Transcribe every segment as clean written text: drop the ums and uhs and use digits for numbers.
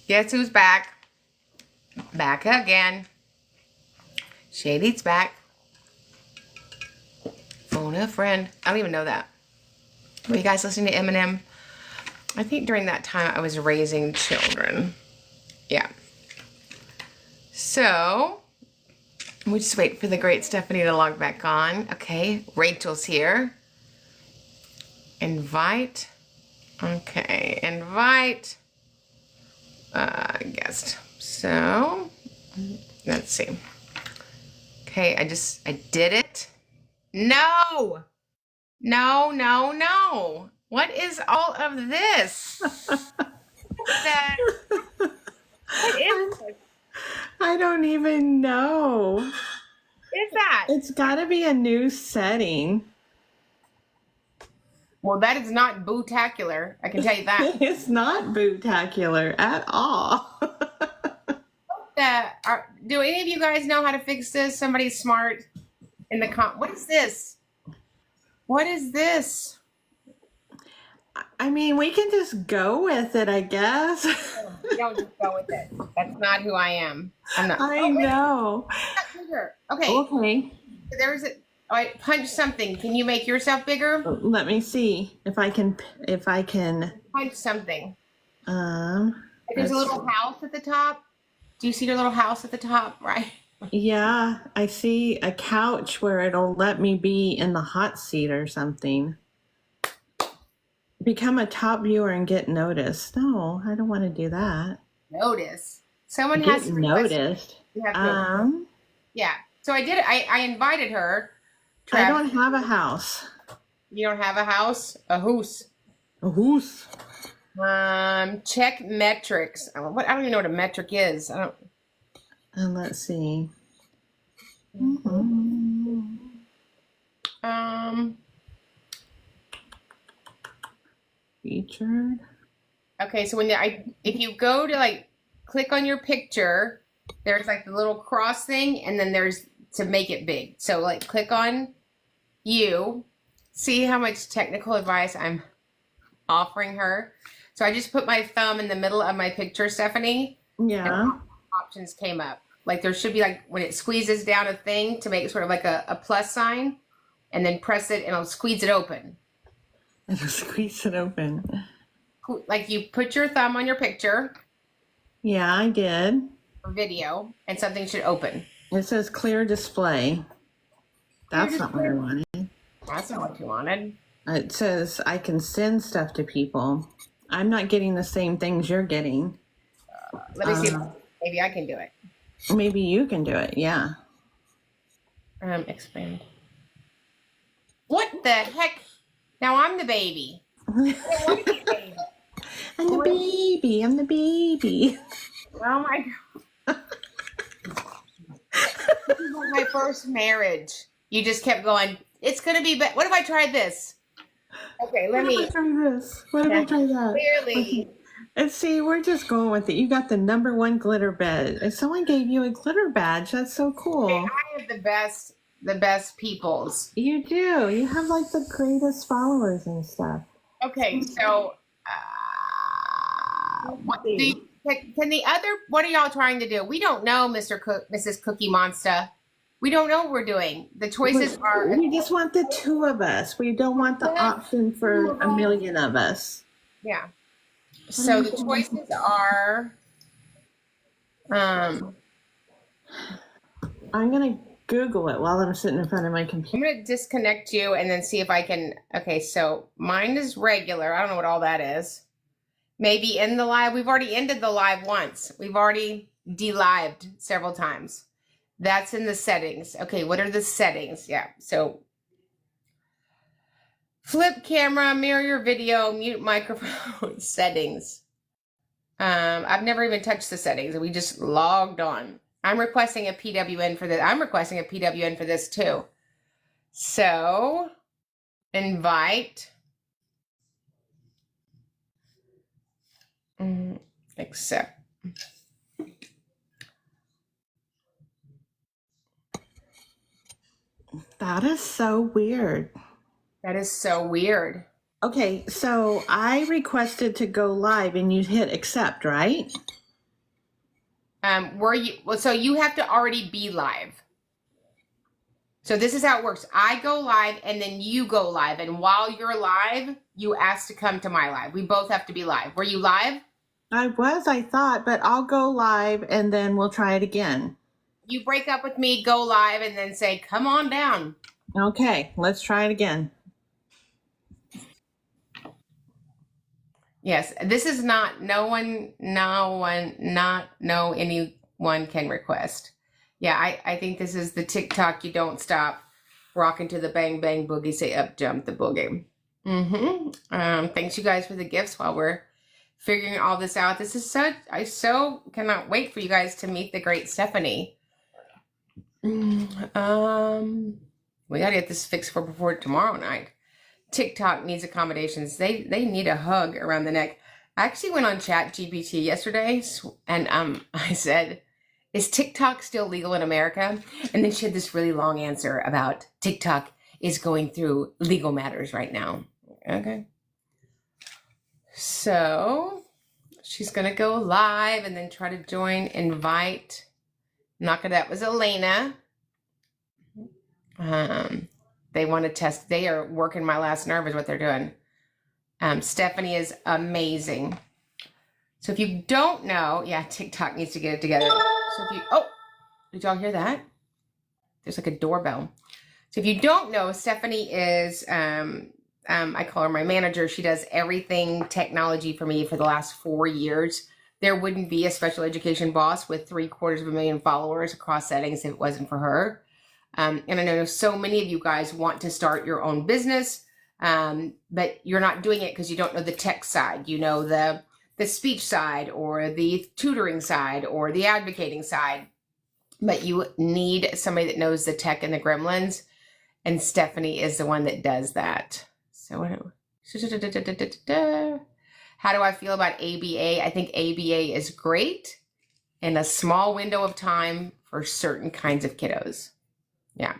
Guess who's back? Back again. Shady's back. Phone a friend. I don't even know that. Were you guys listening to Eminem? I think during that time I was raising children. Yeah. So, we just wait for the great Stephanie to log back on. Okay, Rachel's here. Invite. Okay, invite guest. So, let's see. Okay, I did it. No! No. What is all of this? What is this? I don't even know. What is that? It's got to be a new setting. Well, that is not bootacular. I can tell you that. It's not bootacular at all. Do any of you guys know how to fix this? Somebody's smart in the what is this? What is this? I mean, we can just go with it, I guess. You don't just go with it. That's not who I am. I'm not. I know. Okay. Okay. There's a. All right, punch something. Can you make yourself bigger? Let me see if I can. Punch something. There's a little house at the top. Do you see your little house at the top? Right. Yeah, I see a couch where it'll let me be in the hot seat or something. Become a top viewer and get noticed. No, I don't want to do that. Notice. Someone has to noticed. Yeah. So I did it. I invited her. I don't have a house. You don't have a house? A hoose. A hoose. Check metrics. I don't even know what a metric is. I don't. Let's see. Featured. Okay, so if you go to click on your picture, there's the little cross thing, and then there's to make it big. So click on you. See how much technical advice I'm offering her. So I just put my thumb in the middle of my picture, Stephanie. Yeah. Options came up. There should be when it squeezes down a thing to make it sort of a plus sign, and then press it and it'll squeeze it open. It'll squeeze it open. You put your thumb on your picture. Yeah, I did. For video, and something should open. It says clear display. That's not what I wanted. That's not what you wanted. It says I can send stuff to people. I'm not getting the same things you're getting. Let me see. Maybe I can do it. Maybe you can do it. Yeah. Expand. What the heck? Now I'm the baby. I'm the baby. I'm the baby. Oh my God. This is my first marriage. You just kept going, it's going to be better. What if I tried this? Okay, let me. What if I try this? What if I try that? Clearly. And see, we're just going with it. You got the #1 glitter badge. If someone gave you a glitter badge, that's so cool. Okay, I have the best peoples. You do. You have the greatest followers and stuff. Okay, so what are y'all trying to do? We don't know, Mrs. Cookie Monster. We don't know what we're doing. The choices are. We just want the 2 of us. We don't want the option for a million of us. Yeah. So the choices are. I'm gonna Google it while I'm sitting in front of my computer. I'm gonna disconnect you and then see if I can. Okay, so mine is regular. I don't know what all that is. Maybe in the live. We've already ended the live once. We've already de-lived several times. That's in the settings. Okay, what are the settings? Yeah, so flip camera, mirror your video, mute microphone, settings. I've never even touched the settings. We just logged on. I'm requesting a PWN for this. I'm requesting a PWN for this too. So, invite. Accept. That is so weird. That is so weird. Okay, so I requested to go live and you hit accept, right? So you have to already be live. So this is how it works. I go live and then you go live. And while you're live, you ask to come to my live. We both have to be live. Were you live? I thought, but I'll go live and then we'll try it again. You break up with me, go live, and then say, come on down. Okay, let's try it again. Yes, this is not, anyone can request. Yeah, I think this is the TikTok, you don't stop, rocking to the bang, bang, boogie, say up, jump the boogie. Thanks you guys for the gifts while we're figuring all this out. This is I so cannot wait for you guys to meet the great Stephanie. We gotta get this fixed before tomorrow night. TikTok needs accommodations. They need a hug around the neck. I actually went on ChatGPT yesterday and I said, is TikTok still legal in America? And then she had this really long answer about TikTok is going through legal matters right now. Okay. So she's going to go live and then try to join, invite. That was Elena. They want to test. They are working my last nerve is what they're doing. Stephanie is amazing. So if you don't know, yeah, TikTok needs to get it together. So did y'all hear that? There's like a doorbell. So if you don't know, Stephanie is, I call her my manager. She does everything technology for me for the last 4 years. There wouldn't be a special education boss with 750,000 followers across settings if it wasn't for her. And I know so many of you guys want to start your own business, but you're not doing it because you don't know the tech side. You know the speech side or the tutoring side or the advocating side, but you need somebody that knows the tech and the gremlins, and Stephanie is the one that does that. So how do I feel about ABA? I think ABA is great in a small window of time for certain kinds of kiddos. Yeah.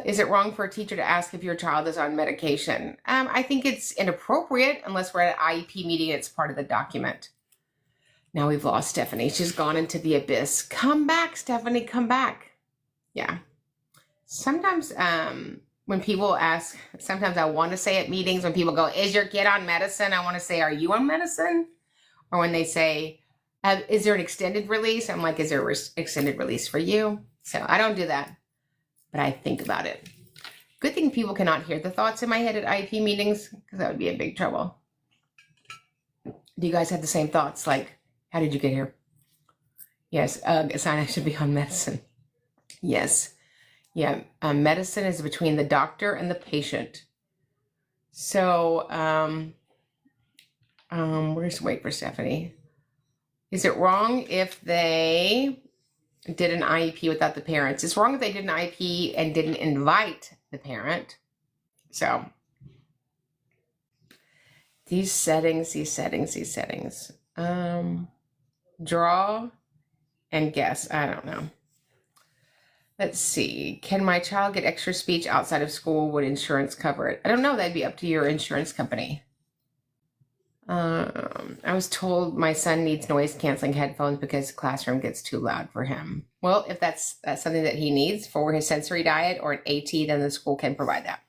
Is it wrong for a teacher to ask if your child is on medication? I think it's inappropriate unless we're at an IEP meeting and it's part of the document. Now we've lost Stephanie. She's gone into the abyss. Come back, Stephanie, come back. Yeah. Sometimes when people ask, sometimes I want to say at meetings when people go, is your kid on medicine? I want to say, are you on medicine? Or when they say, is there an extended release? I'm like, is there an extended release for you? So I don't do that, but I think about it. Good thing people cannot hear the thoughts in my head at IEP meetings, because that would be in big trouble. Do you guys have the same thoughts? Like, how did you get here? Yes, a sign I should be on medicine. Yes. Yeah, medicine is between the doctor and the patient. So, we're just wait for Stephanie. Is it wrong if they did an IEP without the parents? It's wrong if they did an IEP and didn't invite the parent. So, these settings. Draw and guess. I don't know. Let's see. Can my child get extra speech outside of school? Would insurance cover it? I don't know. That'd be up to your insurance company. I was told my son needs noise canceling headphones because the classroom gets too loud for him. Well, if that's something that he needs for his sensory diet or an AT, then the school can provide that.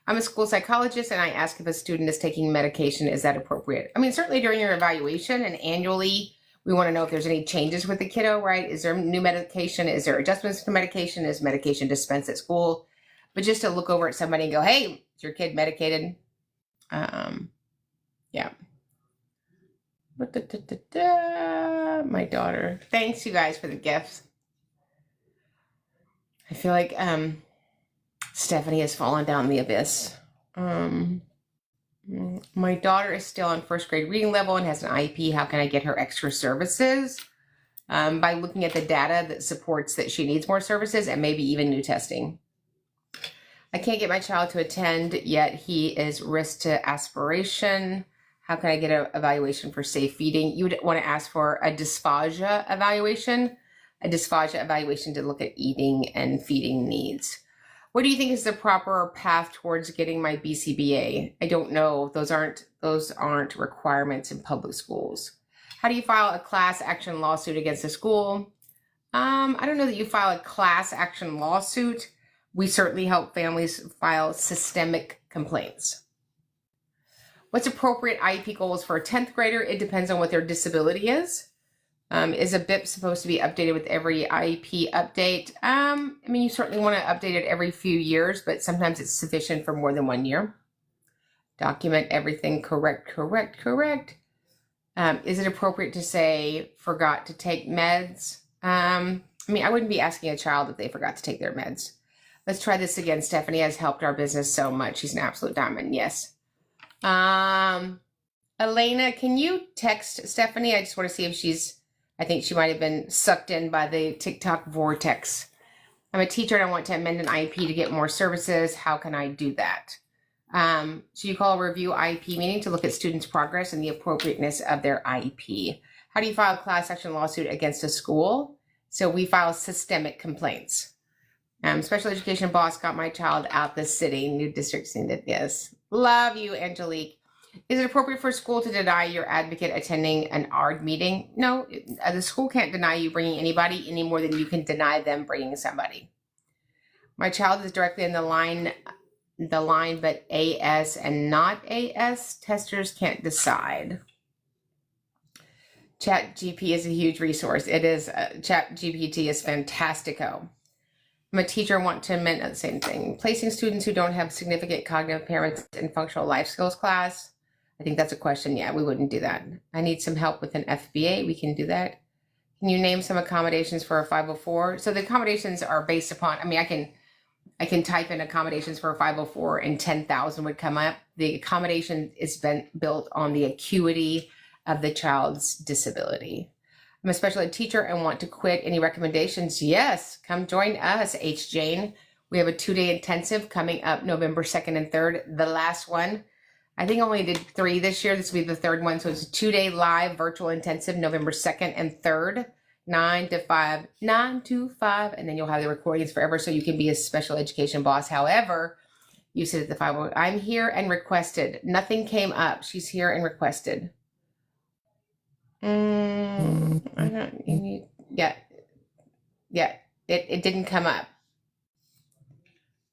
I'm a school psychologist and I ask if a student is taking medication. Is that appropriate? I mean, certainly during your evaluation and annually, we want to know if there's any changes with the kiddo, right? Is there new medication? Is there adjustments to medication? Is medication dispensed at school? But just to look over at somebody and go, hey, is your kid medicated? Yeah. My daughter. Thanks, you guys, for the gifts. I feel like Stephanie has fallen down the abyss. My daughter is still on first grade reading level and has an IEP. How can I get her extra services? By looking at the data that supports that she needs more services and maybe even new testing. I can't get my child to attend, yet he is risk to aspiration. How can I get an evaluation for safe feeding? You would want to ask for a dysphagia evaluation. A dysphagia evaluation to look at eating and feeding needs. What do you think is the proper path towards getting my BCBA? I don't know. Those aren't requirements in public schools. How do you file a class action lawsuit against a school? I don't know that you file a class action lawsuit. We certainly help families file systemic complaints. What's appropriate IEP goals for a 10th grader? It depends on what their disability is. Is a BIP supposed to be updated with every IEP update? I mean, you certainly want to update it every few years, but sometimes it's sufficient for more than 1 year. Document everything correct. Is it appropriate to say forgot to take meds? I mean, I wouldn't be asking a child if they forgot to take their meds. Let's try this again. Stephanie has helped our business so much. She's an absolute diamond. Yes. Elena, can you text Stephanie? I just want to see if I think she might have been sucked in by the TikTok vortex. I'm a teacher and I want to amend an IEP to get more services. How can I do that? So you call a review IEP meeting to look at students' progress and the appropriateness of their IEP. How do you file a class action lawsuit against a school? So we file systemic complaints. Special education boss got my child out the city. New district seen it. Yes. Love you, Angelique. Is it appropriate for a school to deny your advocate attending an ARD meeting? No, the school can't deny you bringing anybody any more than you can deny them bringing somebody. My child is directly in the line, but AS and not AS. Testers can't decide. ChatGPT is a huge resource. It is. ChatGPT is fantastico. I'm a teacher, want to amend the same thing. Placing students who don't have significant cognitive impairments in functional life skills class. I think that's a question. Yeah, we wouldn't do that. I need some help with an FBA. We can do that. Can you name some accommodations for a 504? So the accommodations are based upon, I mean, I can type in accommodations for a 504 and 10,000 would come up. The accommodation is been built on the acuity of the child's disability. I'm a special ed teacher and want to quit. Any recommendations? Yes, come join us, H. Jane. We have a 2-day intensive coming up November 2nd and 3rd. The last one, I think I only did 3 this year. This will be the 3rd one. So it's a 2-day live virtual intensive, November 2nd and 3rd, 9 to 5, and then you'll have the recordings forever so you can be a special education boss. However, you sit at the 5. I'm here and requested. Nothing came up. She's here and requested. It didn't come up.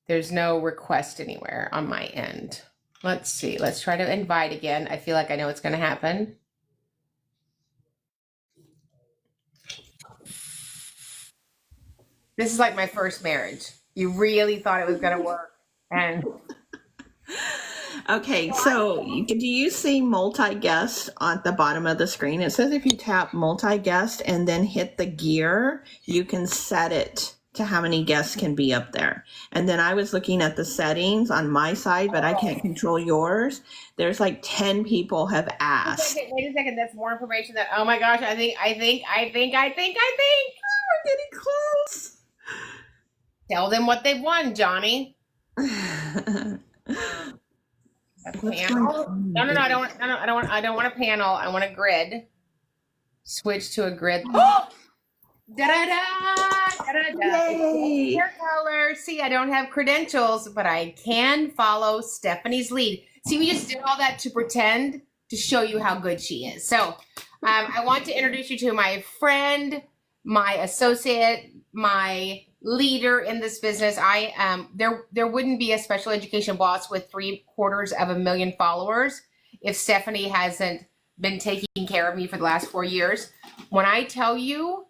There's no request anywhere on my end. Let's see. Let's try to invite again. I feel like I know what's going to happen. This is like my first marriage. You really thought it was going to work. And Okay, so do you see multi-guest at the bottom of the screen? It says if you tap multi-guest and then hit the gear, you can set it to how many guests can be up there. And then I was looking at the settings on my side, but I can't control yours. There's like 10 people have asked. Wait a second. That's more information that, oh my gosh, I think. Oh, we're getting close. Tell them what they've won, Johnny. A panel? No, I don't want a panel. I want a grid. Switch to a grid. Oh! Yay! Hair color. See, I don't have credentials, but I can follow Stephanie's lead. See, we just did all that to pretend to show you how good she is. So I want to introduce you to my friend, my associate, my leader in this business. There wouldn't be a special education boss with 750,000 followers if Stephanie hasn't been taking care of me for the last 4 years. When I tell you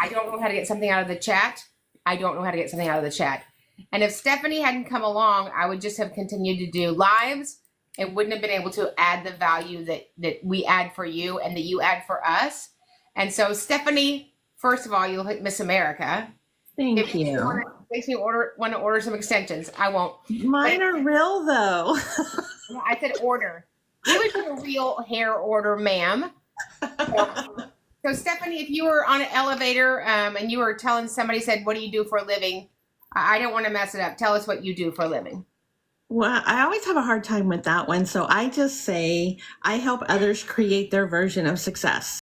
I don't know how to get something out of the chat, I don't know how to get something out of the chat. And if Stephanie hadn't come along, I would just have continued to do lives and wouldn't have been able to add the value that we add for you and that you add for us. And so Stephanie, first of all, you'll hit Miss America. Thank you. Makes me want to order some extensions. I won't. Mine are real though. I said order. You would do a real hair order, ma'am. So Stephanie, if you were on an elevator and you were telling somebody, said, what do you do for a living? I don't want to mess it up. Tell us what you do for a living. Well, I always have a hard time with that one. So I just say I help others create their version of success.